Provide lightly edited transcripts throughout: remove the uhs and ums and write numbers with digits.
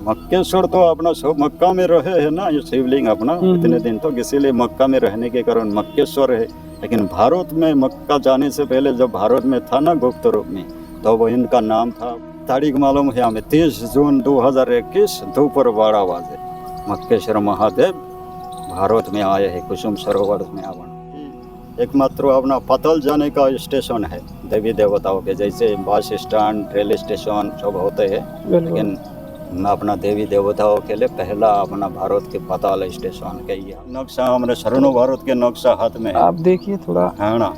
मक्केश्वर तो अपना सब मक्का में रहे है ना, ये शिवलिंग अपना इतने दिन तो इसीलिए मक्का में रहने के कारण मक्केश्वर है। लेकिन भारत में मक्का जाने से पहले जब भारत में था ना गुप्त रूप में, तो वो इनका नाम था, तारीख मालूम है हमें, 30 जून 2021 दोपहर 12 बजे मक्केश्वर महादेव भारत में आए हैं कुसुम सरोवर में। एकमात्र अपना पतल जाने का स्टेशन है देवी देवताओं के, जैसे बस स्टैंड रेल स्टेशन सब होते हैं, लेकिन अपना देवी देवताओं के लिए पहला अपना भारत के पताल स्टेशन के ये नक्शा हमारे शरणों भारत के नक्शा हाथ में है। आप देखिए थोड़ा, है ना,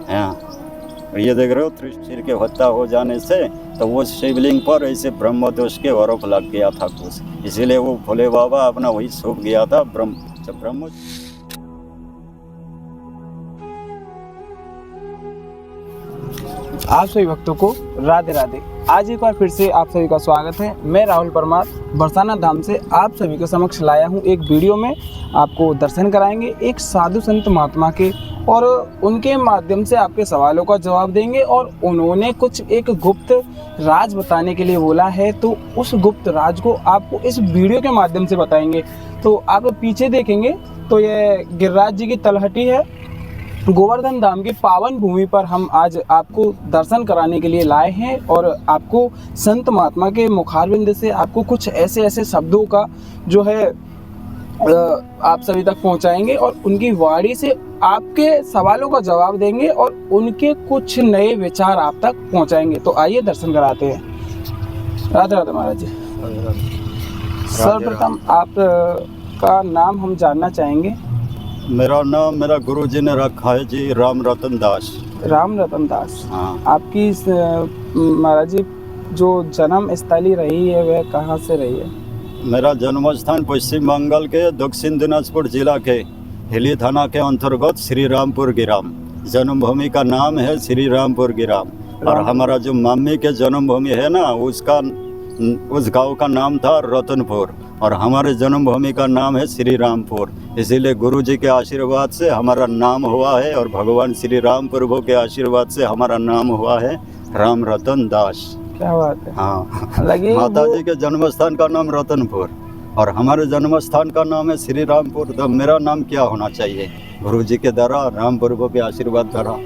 हाँ ये देख रहे हो, त्रिशूल के हत्या हो जाने से तो वो शिवलिंग पर ऐसे ब्रह्म दोष के आरोप लग गया था कुछ, इसीलिए वो भोले बाबा अपना वही सूख गया था ब्रह्म। आप सभी भक्तों को राधे राधे। आज एक बार फिर से आप सभी का स्वागत है। मैं राहुल परमार बरसाना धाम से आप सभी के समक्ष लाया हूं एक वीडियो में। आपको दर्शन कराएंगे एक साधु संत महात्मा के, और उनके माध्यम से आपके सवालों का जवाब देंगे। और उन्होंने कुछ एक गुप्त राज बताने के लिए बोला है, तो उस गुप्त राज को आपको इस वीडियो के माध्यम से बताएंगे। तो आप पीछे देखेंगे तो ये गिरिराज जी की तलहटी है। गोवर्धन धाम की पावन भूमि पर हम आज आपको दर्शन कराने के लिए लाए हैं, और आपको संत महात्मा के मुखारबिंद से आपको कुछ ऐसे ऐसे शब्दों का जो है आप सभी तक पहुंचाएंगे, और उनकी वाणी से आपके सवालों का जवाब देंगे, और उनके कुछ नए विचार आप तक पहुंचाएंगे। तो आइए दर्शन कराते हैं। राधे राधे महाराज जी। सर्वप्रथम आप का नाम हम जानना चाहेंगे। मेरा नाम मेरा गुरुजी ने रखा है जी, राम रतन दास। राम रतन दास। हाँ। आपकी महाराज जी जो जन्म स्थली रही है वह कहाँ से रही है? मेरा जन्म स्थान पश्चिम बंगाल के दक्षिण दिनाजपुर जिला के हिली थाना के अंतर्गत श्री रामपुर गिराम। जन्मभूमि का नाम है श्री रामपुर गिराम, और हमारा जो मम्मी के जन्मभूमि है ना, उस गांव का नाम था रतनपुर, और हमारे जन्मभूमि का नाम है श्री रामपुर। इसीलिए गुरु जी के आशीर्वाद से हमारा नाम हुआ है, और भगवान श्री राम प्रभु के आशीर्वाद से हमारा नाम हुआ है राम रतन दास। क्या बात है। हाँ, माता जी के जन्म स्थान का नाम रतनपुर, और हमारे जन्म स्थान का नाम है श्री रामपुर। तो मेरा नाम क्या होना चाहिए? गुरु जी के द्वारा, राम प्रभु के आशीर्वाद द्वारा।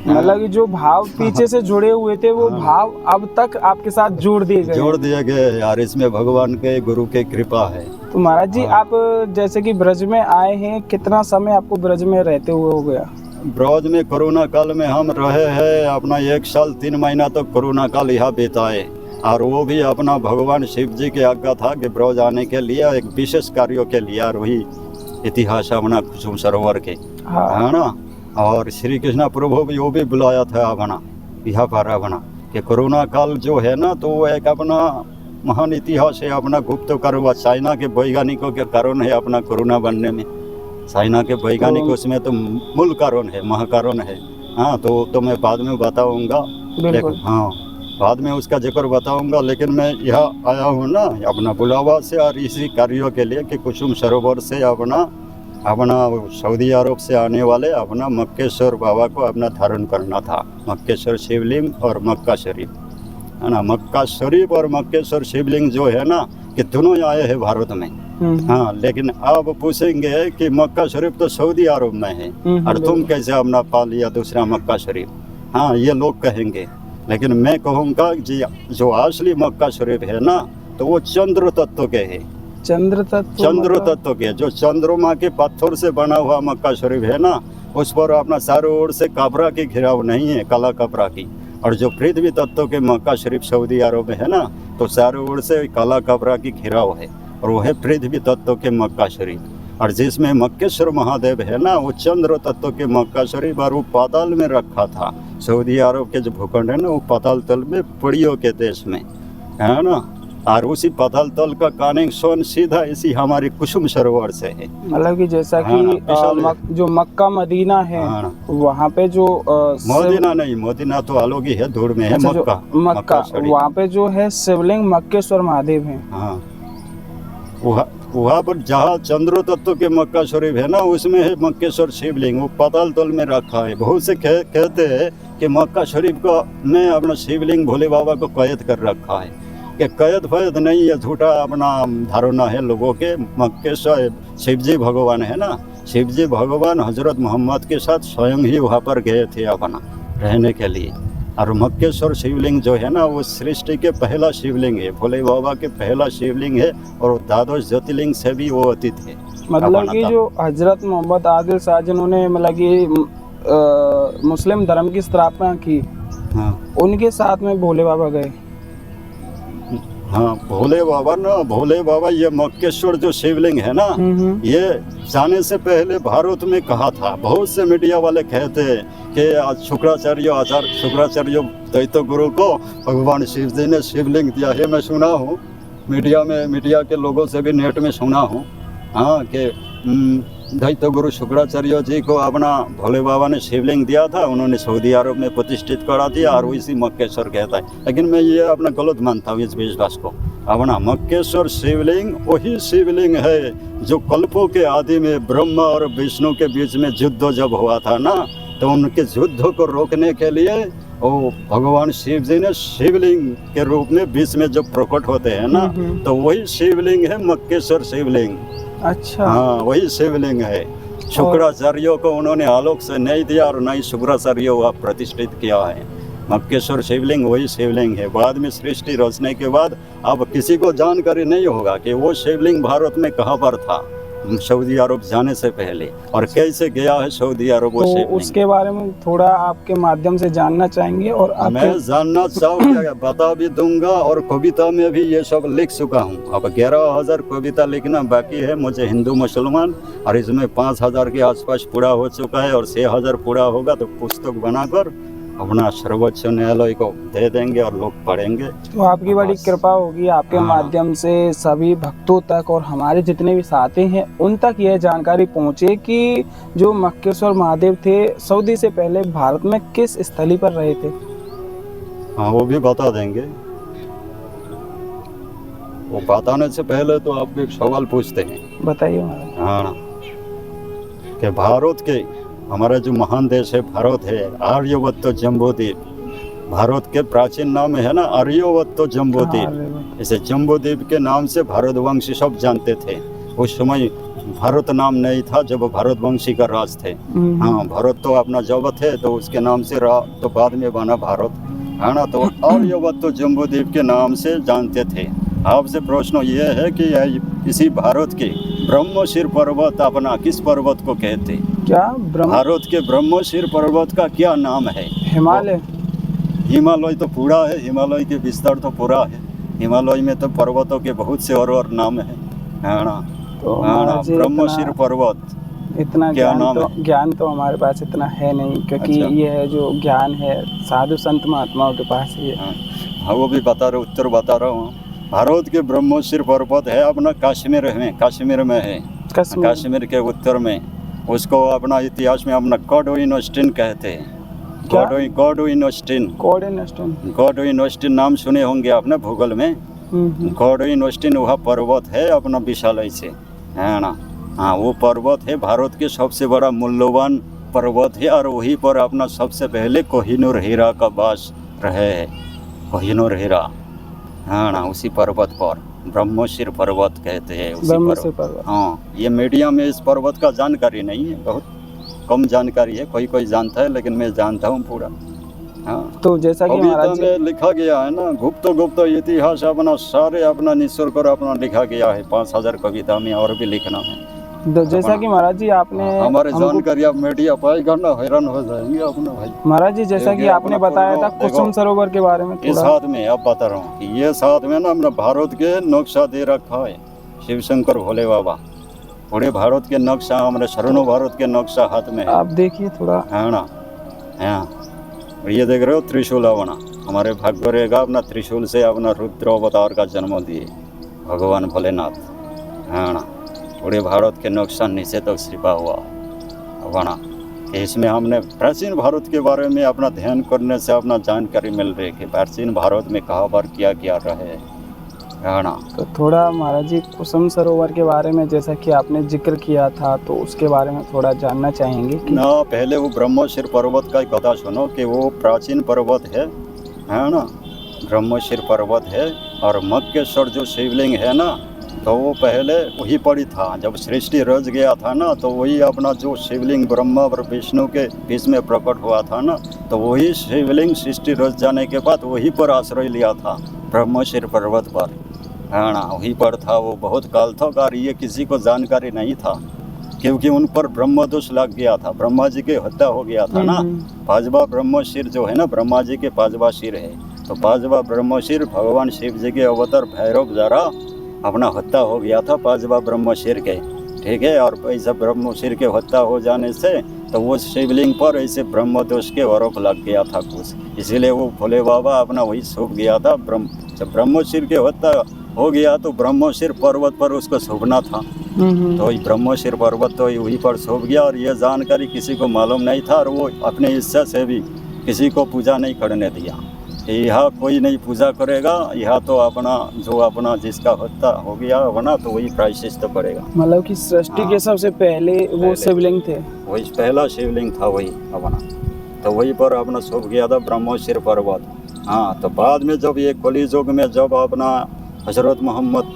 मतलब जो भाव पीछे से जुड़े हुए थे वो भाव अब तक आपके साथ जोड़ दिए गए यार। इसमें भगवान के गुरु के कृपा है। तो महाराज जी आप जैसे कि ब्रज में आए हैं, कितना समय आपको ब्रज में रहते हुए हो गया? ब्रज में कोरोना काल में हम रहे हैं अपना 1 साल 3 महीना तक तो कोरोना काल यहाँ बिताए, और वो भी अपना भगवान शिव जी के आज्ञा था कि ब्रज आने के लिए एक विशेष कार्यों के लिए, और वही इतिहास अपना कुसुम सरोवर के है ना। और श्री कृष्णा प्रभु भी वो भी बुलाया था अपना यहाँ पर अपना कि कोरोना काल जो है ना, तो वो एक अपना महान इतिहास है अपना गुप्त कार्य। चाइना के वैज्ञानिकों के कारण है अपना कोरोना बनने में, चाइना के वैज्ञानिक उसमें तो मूल कारण है, महाकारण है। हाँ, तो मैं बाद में बताऊंगा। हाँ, बाद में उसका जिक्र बताऊंगा, लेकिन मैं यहाँ आया हूँ ना अपना बुलावा से, और इसी कार्यों के लिए कि कुसुम सरोवर से अपना सऊदी अरब से आने वाले अपना मक्केश्वर बाबा को अपना धारण करना था। मक्केश्वर शिवलिंग और मक्का शरीफ है ना। मक्का शरीफ और मक्केश्वर शिवलिंग जो है ना, कि दोनों आए हैं भारत में। हाँ, लेकिन आप पूछेंगे कि मक्का शरीफ तो सऊदी अरब में है, और तुम कैसे अपना पा लिया दूसरा मक्का शरीफ? हाँ, ये लोग कहेंगे, लेकिन मैं कहूँगा जी जो असली मक्का शरीफ है ना, तो वो चंद्र तत्व के है। चंद्र तत्व के, जो चंद्रमा के पत्थर से बना हुआ मक्का शरीफ है ना, उस पर अपना चारों ओर से कपड़ा की घिराव नहीं है, काला कपड़ा की। और जो पृथ्वी तत्व के मक्का शरीफ सऊदी अरब में है ना, तो चारों ओर से काला कपड़ा की घिराव है, और वो है पृथ्वी तत्व के मक्का शरीफ। और जिसमें मक्केश्वर महादेव है ना, वो चंद्र तत्व के मक्का शरीफ, और वो पाताल में रखा था। सऊदी अरब के जो भूखंड है ना, वो पाताल तल में पड़ियों के देश में है ना, और उसी पाताल तल का कनेक्शन सीधा इसी हमारी कुसुम सरोवर से है। मतलब कि जैसा कि जो मक्का मदीना है, वहाँ पे जो मदीना नहीं, मदीना तो अलग ही है, दूर में है। मक्का वहाँ पे जो है शिवलिंग मक्केश्वर महादेव है। हाँ, वहाँ पर जहाँ चंद्र तत्व के मक्का शरीफ है ना, उसमें है मक्केश्वर शिवलिंग, वो पाताल तल में रखा है। बहुत से कहते हैं कि मक्का शरीफ को में अपना शिवलिंग भोले बाबा को कैद कर रखा है, कि कैद फैद नहीं, ये झूठा अपना धारणा है लोगों के। मक्केश्वर शिवजी भगवान है ना, शिवजी भगवान हजरत मोहम्मद के साथ स्वयं ही वहाँ पर गए थे अपना रहने के लिए। और मक्केश्वर शिवलिंग जो है ना, वो सृष्टि के पहला शिवलिंग है, भोले बाबा के पहला शिवलिंग है, और द्वादश ज्योतिर्लिंग से भी वो अतीत है। मतलब कि जो हजरत मोहम्मद आदिल शाह जिन्होंने मतलब कि मुस्लिम धर्म की स्थापना की, हाँ उनके साथ में भोले बाबा गए। हाँ, भोले बाबा ना, भोले बाबा ये मक्केश्वर जो शिवलिंग है ना, ये जाने से पहले भारत में कहा था। बहुत से मीडिया वाले कहते हैं कि आज शुक्राचार्य, आचार्य शुक्राचार्य दैत्य गुरु को भगवान शिव जी ने शिवलिंग दिया है। मैं सुना हूँ मीडिया में, मीडिया के लोगों से भी नेट में सुना हूँ, हाँ, कि दैत्य गुरु शुक्राचार्य जी को अपना भोले बाबा ने शिवलिंग दिया था, उन्होंने सऊदी अरब में प्रतिष्ठित करा दिया, और इसी मक्केश्वर कहता है। लेकिन मैं ये अपना गलत मानता हूँ इस विश्वास को। अपना मक्केश्वर शिवलिंग वही शिवलिंग है जो कल्पों के आदि में ब्रह्मा और विष्णु के बीच में युद्ध जब हुआ था ना, तो उनके युद्ध को रोकने के लिए वो भगवान शिव जी ने शिवलिंग के रूप में बीच में जब प्रकट होते हैं ना, तो वही शिवलिंग है मक्केश्वर शिवलिंग। अच्छा, हाँ, वही शिवलिंग है। शुक्राचार्यों को उन्होंने आलोक से नहीं दिया, और नहीं शुक्राचार्यों को प्रतिष्ठित किया है। मक्केश्वर शिवलिंग वही शिवलिंग है। बाद में सृष्टि रचने के बाद अब किसी को जानकारी नहीं होगा कि वो शिवलिंग भारत में कहाँ पर था सऊदी अरब जाने से पहले, और कैसे गया है सऊदी अरब वो शिवलिंग। उसके बारे में थोड़ा आपके माध्यम से जानना चाहेंगे। और मैं जानना चाहूँगा, बता भी दूंगा, और कविता में भी ये सब लिख चुका हूँ। अब 11,000 कविता लिखना बाकी है मुझे, हिंदू मुसलमान, और इसमें 5,000 के आसपास पूरा हो चुका है, और 6,000 पूरा होगा तो पुस्तक बनाकर अपना सर्वोच्च न्यायालय को दे देंगे और लोग पढ़ेंगे। तो आपकी बड़ी कृपा होगी, आपके माध्यम से सभी भक्तों तक और हमारे जितने भी साथी हैं उन तक यह जानकारी पहुंचे कि जो मक्केश्वर महादेव थे सऊदी से पहले भारत में किस स्थली पर रहे थे। हाँ, वो भी बता देंगे। वो बताने से पहले तो आप एक सवाल पूछते हैं। बताइए महाराज। हाँ, कि भारत के, हमारा जो महान देश है भारत है, आर्यवत्त जम्बूद्वीप, भारत के प्राचीन नाम है ना आर्यवत्त जम्बूद्वीप। इसे जम्बूद्वीप के नाम से भारतवंशी सब जानते थे। उस समय भारत नाम नहीं था जब भारतवंशी का राज थे। हाँ, भारत तो अपना जब थे तो उसके नाम से तो बाद में बना भारत, है ना। तो आर्यवत्त जम्बूद्वीप के नाम से जानते थे। आपसे प्रश्न ये है कि इसी भारत के ब्रह्मशिर पर्वत अपना किस पर्वत को कहते? क्या भारत के ब्रह्मशिर पर्वत का क्या नाम है? हिमालय। हिमालय तो पूरा है, हिमालय के विस्तार तो पूरा है। हिमालय में तो पर्वतों के बहुत से और नाम है ना। तो ब्रह्मशिर पर्वत इतना क्या ज्ञान तो हमारे पास इतना है नहीं, क्योंकि अच्छा। ये है जो ज्ञान है साधु संत महात्माओं के पास ही है। हाँ, वो भी बता रहा, उत्तर बता रहा हूँ। भारत के ब्रह्मशिर पर्वत है अपना कश्मीर में, कश्मीर में है, कश्मीर के उत्तर में। उसको अपना इतिहास में अपना कोडविनस्टीन कहते हैं। कोडविनस्टीन नाम सुने होंगे आपने भूगोल में। कोडविनस्टीन वह पर्वत है अपना विशालय से, है ना। हाँ, वो पर्वत है भारत के सबसे बड़ा मूल्यवान पर्वत है, और वहीं पर अपना सबसे पहले कोहिनूर हीरा का वास रहे है। कोहिनूर हीरा, हाँ ना, उसी पर्वत पर ब्रह्मशिर पर्वत कहते हैं उसी पर्वत। हाँ, ये मीडिया में इस पर्वत का जानकारी नहीं है, बहुत कम जानकारी है। कोई जानता है, लेकिन मैं जानता हूँ पूरा। हाँ, तो जैसा कि महाराज में लिखा गया है ना, गुप्त इतिहास अपना सारे अपना निःशुल्क कर अपना लिखा गया है 5,000 कविता में, और भी लिखना है। तो जैसा कि महाराज जी आपने हमारे जानकारी आप मीडिया पाएगा ना, हैरान हो जाएंगे अपना भाई। महाराज जी जैसा कि आपने बताया था कुसुम सरोवर के बारे में, इस साथ में अब बता रहा हूँ कि ये साथ में ना अपना भारत के नक्शा दे रखा है शिव शंकर भोले बाबा। पूरे भारत के नक्शा, हमारे शरणों भारत के नक्शा हाथ में है। आप देखिए थोड़ा, है ना। हाँ, ये देख रहे हो त्रिशूल अपना, हमारे भाग्य रहेगा अपना त्रिशूल से अपना रुद्र अवतार का जन्म दिए भगवान भोलेनाथ, है ना। पूरे भारत के नक्शा नीचे तक छिपा हुआ बना। इसमें हमने प्राचीन भारत के बारे में अपना ध्यान करने से अपना जानकारी मिल रही है कि प्राचीन भारत में कहाँ पर क्या क्या रहे, है ना। तो थोड़ा महाराज जी कुसुम सरोवर के बारे में जैसा कि आपने जिक्र किया था, तो उसके बारे में थोड़ा जानना चाहेंगे कि ना। पहले वो ब्रह्मशिर पर्वत का ही कथा सुनो कि वो प्राचीन पर्वत है ना। ब्रह्मशिर पर्वत है। और मक्केश्वर जो शिवलिंग है ना, तो वो पहले वही पड़ी था। जब सृष्टि रच गया था ना, तो वही अपना जो शिवलिंग ब्रह्मा और विष्णु के बीच में प्रकट हुआ था ना, तो वही शिवलिंग सृष्टि रच जाने के बाद वही पर आश्रय लिया था, ब्रह्मशिर पर्वत पर। हाँ ना, वहीं पर था वो बहुत काल तक। और ये किसी को जानकारी नहीं था, क्योंकि उन पर ब्रह्म दोष लग गया था, ब्रह्मा जी की हत्या हो गया था ना। पांचवा ब्रह्मशिर जो है ना, ब्रह्मा जी के पांचवा सिर है, तो पांचवा ब्रह्मशिर भगवान शिव जी के अवतार भैरव द्वारा अपना हत्या हो गया था, पांचवा ब्रह्मशिर के। ठीक है। और ऐसा ब्रह्मशिर के हत्या हो जाने से तो वो शिवलिंग पर ऐसे ब्रह्म दोष के आरोप लग गया था कुछ, इसीलिए वो भोले बाबा अपना वही सूख गया था। जब ब्रह्मशिर के हत्या हो गया तो ब्रह्मशिर पर्वत पर उसको शोभना था, तो ब्रह्मशिर पर्वत तो वहीं पर शोभ गया। और ये जानकारी किसी को मालूम नहीं था, और वो अपने इच्छा से भी किसी को पूजा नहीं करने दिया। यहाँ कोई नहीं पूजा करेगा, यहाँ तो अपना जो अपना जिसका हत्या हो गया अपना, तो वही प्रायश्चित करेगा। मतलब कि सृष्टि के सबसे पहले वो शिवलिंग थे, वही पहला शिवलिंग था वही अपना, तो वही पर अपना शोभ गया था ब्रह्मशिर पर्वत। हाँ, तो बाद में जब ये कलियुग में जब अपना हजरत मोहम्मद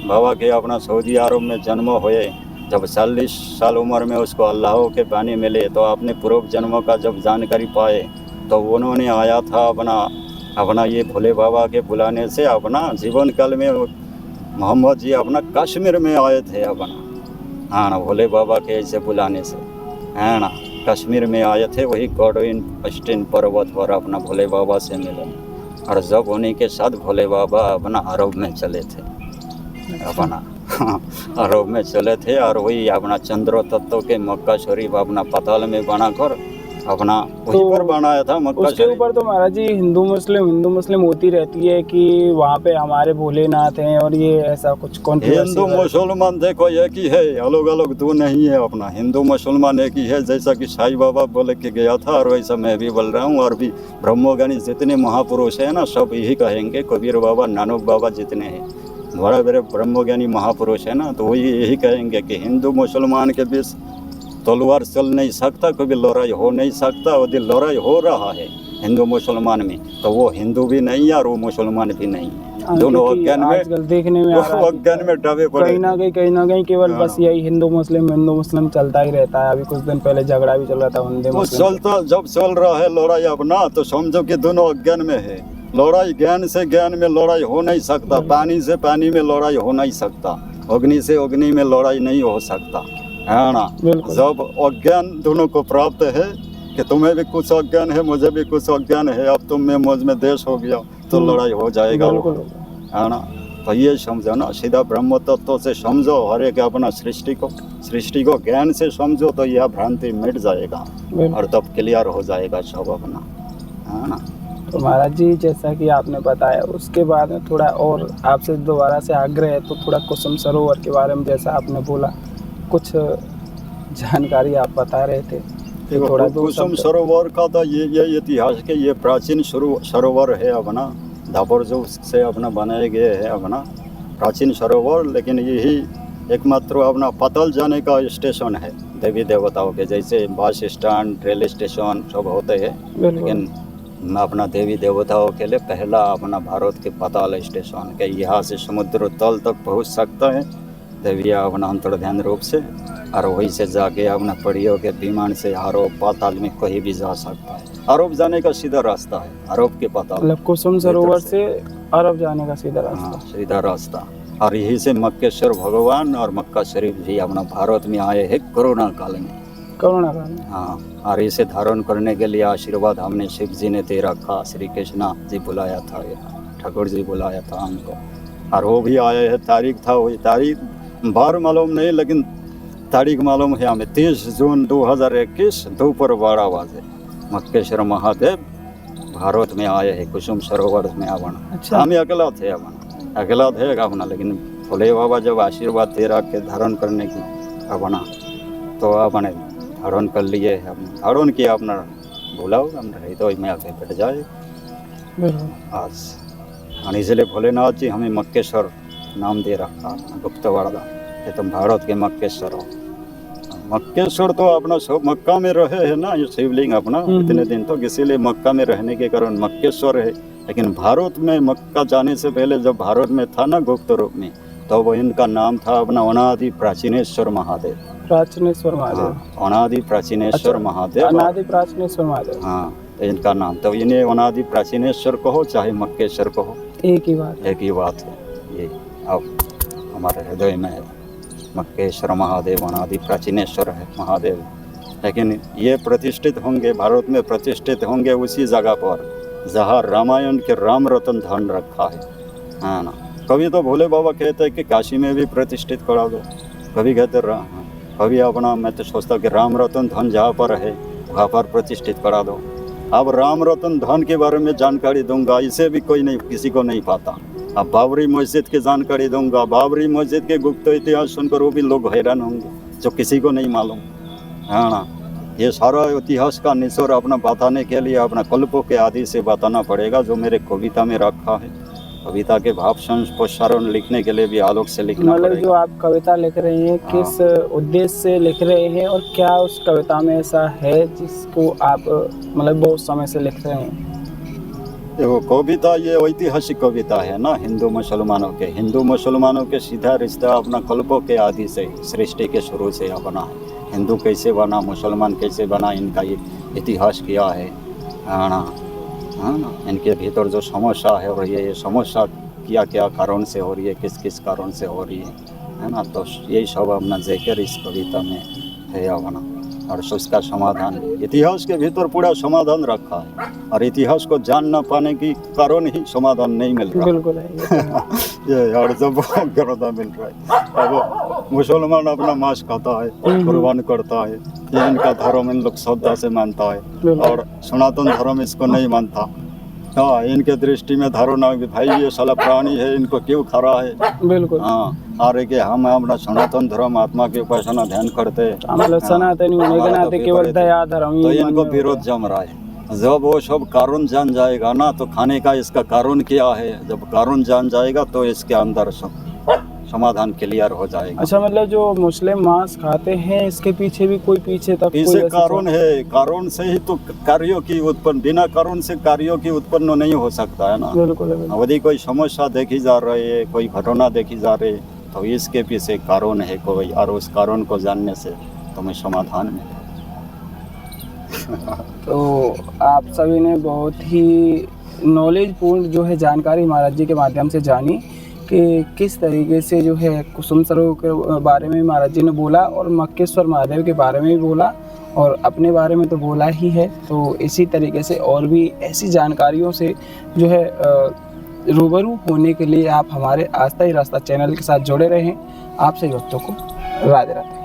बाबा के अपना सऊदी अरब में जन्म हुए, जब 40 साल उम्र में उसको अल्लाह के बानी मिले, तो अपने पूर्व जन्मों का जब जानकारी पाए, तो उन्होंने आया था अपना ये भोले बाबा के बुलाने से। अपना जीवन काल में मोहम्मद जी अपना कश्मीर में आए थे अपना, हाँ ना, भोले बाबा के ऐसे बुलाने से, है ना, कश्मीर में आए थे, वही गॉडविन अस्टिन पर्वत पर अपना भोले बाबा से मिले। और जब उन्हीं के साथ भोले बाबा अपना अरब में चले थे अपना अरब में चले थे। और वही अपना चंद्र तत्व के मक्का शरीफ अपना पाताल में बनाकर अपना वहीं पर बनाया था मक्का उसके शरीफ। ऊपर तो महाराज जी हिंदू मुस्लिम होती रहती है कि वहाँ पे हमारे भोलेनाथ हैं, और ये ऐसा कुछ हिंदू मुसलमान देखो एक ही है, अलग अलग दो नहीं है। अपना हिंदू मुसलमान एक ही है, जैसा कि साईं बाबा बोल के गया था, और वैसा मैं भी बोल रहा हूँ। और भी ब्रह्मज्ञानी जितने महापुरुष हैं ना, सब यही कहेंगे, कबीर बाबा, नानक बाबा जितने हैं बड़े बड़े ब्रह्मज्ञानी महापुरुष है ना, तो वही यही कहेंगे कि हिंदू मुसलमान के बीच तलवार चल नहीं सकता, कभी लड़ाई हो नहीं सकता। यदि लड़ाई हो रहा है हिंदू मुसलमान में, तो वो हिंदू भी नहीं है और वो मुसलमान भी नहीं है, दोनों अज्ञान में, आजकल देखने में अज्ञान में डबे पड़े। कहीं ना कहीं केवल बस यही हिंदू मुस्लिम चलता ही रहता है। अभी कुछ दिन पहले झगड़ा भी चल रहा था हिंदू मुस्लिम, चलता जब चल रहा है लड़ाई अपना, तो समझो कि दोनों अज्ञान में है। लड़ाई ज्ञान से ज्ञान में लड़ाई हो नहीं सकता, पानी से पानी में लड़ाई हो नहीं सकता, अग्नि से अग्नि में लड़ाई नहीं हो सकता, है ना। जब अज्ञान दोनों को प्राप्त है कि तुम्हें भी कुछ अज्ञान है, मुझे भी कुछ अज्ञान है, अब तुम में मुझ में देश हो गया, तो लड़ाई हो जाएगा, है ना। तो ये समझो ना, सीधा ब्रह्म तत्व से समझो, हर एक अपना सृष्टि को ज्ञान से समझो, तो यह भ्रांति मिट जाएगा और तब क्लियर हो जाएगा सब अपना, है ना। तो महाराज जी जैसा कि आपने बताया, उसके बाद में थोड़ा और आपसे दोबारा से आग्रह है, तो थोड़ा कुसुम सरोवर के बारे में जैसा आपने बोला कुछ जानकारी आप बता रहे थे, तो थोड़ा कुसुम सरोवर का तो ये इतिहास के ये प्राचीन सरोवर है अपना, धापर जो से अपना बनाए गए है अपना प्राचीन सरोवर। लेकिन यही एकमात्र अपना पाताल जाने का स्टेशन है देवी देवताओं के, जैसे बस स्टैंड, रेल स्टेशन सब होते हैं, लेकिन अपना देवी देवताओं के लिए पहला अपना भारत के पाताल स्टेशन के, यहाँ से समुद्र तल तक पहुँच सकता है देविया अपना अंतर्ध्यान रूप से, और वहीं से जाके अपना पड़ियों के विमान से अरब पाताल में कहीं भी जा सकता है। अरब जाने का सीधा रास्ता है, अरब के पाताल, मतलब कुसुम सरोवर से अरब जाने का सीधा रास्ता। हाँ, सीधा रास्ता। और यहीं से मक्केश्वर भगवान और मक्का शरीफ भी अपना भारत में आए हैं कोरोना काल में। हाँ, और इसे धारण करने के लिए आशीर्वाद हमने शिव जी ने दे रखा, श्री कृष्णा जी बुलाया था, ठाकुर जी बुलाया था हमको, और वो भी आए हैं। तारीख था, वही तारीख बार मालूम नहीं, लेकिन तारीख मालूम है हमें, 30 जून 2021 दोपहर 12 बजे मक्केश्वर महादेव भारत में आए हैं कुसुम सरोवर में अपना। अच्छा। हम अकेला थे अपना, लेकिन भोले बाबा जब आशीर्वाद दे रखे धारण करने की अपना, तो अपने धारण कर लिए, धारण किया अपना, बुलाओ हम रही तो में आके बैठ जाए आज। और इसलिए भोलेनाथ जी हमें मक्केश्वर नाम दे रखा, गुप्तवाड़ा, ये तुम भारत के मक्केश्वर हो। मक्केश्वर तो अपना सब मक्का में रहे है ना, ये शिवलिंग अपना इतने दिन तो, इसीलिए मक्का में रहने के कारण मक्केश्वर है। लेकिन भारत में मक्का जाने से पहले जब भारत में था ना गुप्त रूप में, तो वो इनका नाम था अपना अनादि प्राचीनेश्वर महादेव। प्राचीनेश्वर महादेव। हाँ, अनादि प्राचीनेश्वर अच्छा, महादेव। अनादि प्राचीनेश्वर महादेव। हाँ, तो इनका नाम, तो इन्हें अनादि प्राचीनेश्वर कहो चाहे मक्केश्वर कहो, एक ही बात। एक ही बात है। ये अब हमारे हृदय में है, मक्केश्वर महादेव अनादि प्राचीनेश्वर है महादेव। लेकिन ये प्रतिष्ठित होंगे, भारत में प्रतिष्ठित होंगे उसी जगह पर जहाँ रामायण के राम रतन धन रखा है ना। कभी तो भोले बाबा कहते हैं कि काशी में भी प्रतिष्ठित करा दो, कभी कहते कभी अपना, मैं तो सोचता हूँ कि राम रतन धन जहाँ पर है वहाँ पर प्रतिष्ठित करा दो। अब राम रतन धन के बारे में जानकारी दूंगा, इसे भी कोई नहीं, किसी को नहीं पता। अब बाबरी मस्जिद की जानकारी दूंगा, बाबरी मस्जिद के गुप्त इतिहास सुनकर वो भी लोग हैरान होंगे जो किसी को नहीं मालूम है ना। ये सारा इतिहास का निचोड़ अपना बताने के लिए अपना कल्पों के आदि से बताना पड़ेगा, जो मेरे कविता में रखा है। कविता के भाव संस्पोषण लिखने के लिए भी आलोक से लिखना मतलब पड़ेगा। जो आप कविता लिख रहे हैं, किस उद्देश्य से लिख रहे हैं और क्या उस कविता में ऐसा है जिसको आप मतलब बहुत समय से लिख रहे हैं? देखो, कविता ये ऐतिहासिक कविता है ना, हिंदू मुसलमानों के सीधा रिश्ता अपना कल्पों के आदि से, सृष्टि के शुरू से अपना है। हिंदू कैसे बना, मुसलमान कैसे बना, इनका ये इतिहास क्या है ना, इनके भीतर जो समस्या है और ये समस्या क्या क्या कारण से हो रही है, किस किस कारण से हो रही है ना। तो यही सब अपना जेकर इस कविता में है अपना, और उसका समाधान, इतिहास के भीतर पूरा समाधान रखा है। और इतिहास को जान ना पाने की कारण ही समाधान नहीं मिल रहा। बिल्कुल है ये और जब गर्दा मिल रहा है। अब मुसलमान अपना मांस खाता है, कुर्बान करता है, ये इनका धर्म इन लोग श्रद्धा से मानता है, और सनातन धर्म इसको नहीं मानता। हाँ, इनके दृष्टि में धारणा कि भाई ये साला प्राणी है, इनको क्यों खा रहा है। बिल्कुल। हाँ, और कि हम अपना सनातन धर्म आत्मा के उपासना ध्यान करते हैं, मतलब सनातनी होने के नाते केवल दया धर्म ही तो इनको विरोध जम रहा है। जब वो सब कारण जान जाएगा ना, तो खाने का इसका कारण क्या है, जब कारण जान जाएगा तो इसके अंदर समाधान क्लियर हो जाएगा। अच्छा, मतलब जो मुस्लिम मांस खाते हैं इसके पीछे भी कोई पीछे तक इसे कारण है, कारण से ही तो कार्यों की उत्पन्न, बिना कारण से कार्यों की उत्पन्न नहीं हो सकता है ना। बिल्कुल। यदि कोई समस्या देखी जा रही है, कोई घटना देखी जा रही है, तो इसके पीछे कारण है कोई, और उस कारण को जानने से तुम्हें समाधान मिले। तो आप सभी ने बहुत ही नॉलेजपूर्ण जो है जानकारी महाराज जी के माध्यम से जानी कि किस तरीके से जो है कुसुम सरोवर के बारे में महाराज जी ने बोला, और मक्केश्वर महादेव के बारे में भी बोला, और अपने बारे में तो बोला ही है। तो इसी तरीके से और भी ऐसी जानकारियों से जो है रूबरू होने के लिए आप हमारे आस्था ही रास्ता चैनल के साथ जुड़े रहें। आप सभी भक्तों को राधे राधे।